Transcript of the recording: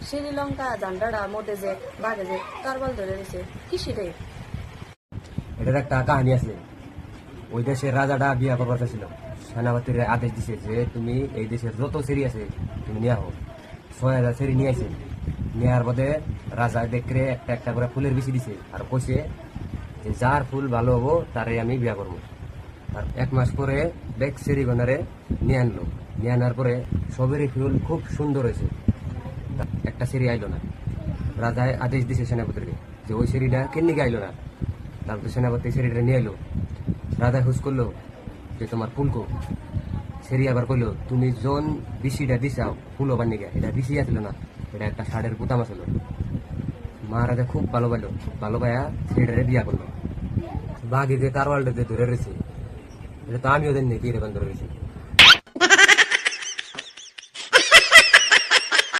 শ্রীলঙ্কা ঝান্ডাটা মধ্যে যে বাঘে যে তরবাল ধরে রয়েছে কি সেটাই? এটার একটা কাহিনী আছে। ওই দেশের রাজাটা বিয়া করবার চাইছিল, সেনাপতির আদেশ দিছে যে তুমি এই দেশের যত সেরি আছে তুমি নিয়ে আহো। 6,000 সেরি নিয়ে আসে। নেওয়ার পথে রাজা দেখে একটা একটা করে ফুলের বেশি দিছে আর কইছে যে যার ফুল ভালো হবো তারে আমি বিয়া করবো। আর 1 মাস পরে দেখ সেরি গনারে নিয়ে আনলো। নিয়ে আনার পরে সবেরই ফুল খুব সুন্দর হয়েছে, একটা সেরি আইলো না। রাজায় আদেশ দিছে সেনাপতিকে যে ওই সেরিটা কেন আইলো না। তারপরে সেনাপতি সেরিটা নিয়ে এলো। রাজা খুঁজ করলো যে তোমার ফুলকো। সেরি আবার কইলো তুমি জন বিশিটা দিছাও ফুল হবার নিকে, এটা বিশি আসলো না, এটা একটা ষাঁড়ের গুতাম আসলো। মহারাজা খুব ভালো পাইলো, ভালো পাইয়া সেটারে বিয়া করলো। বাঘে যে তারওয়ালটা ধরে রয়েছে, এটা তো আমিও জানি কি এরকম ধরে রয়েছে।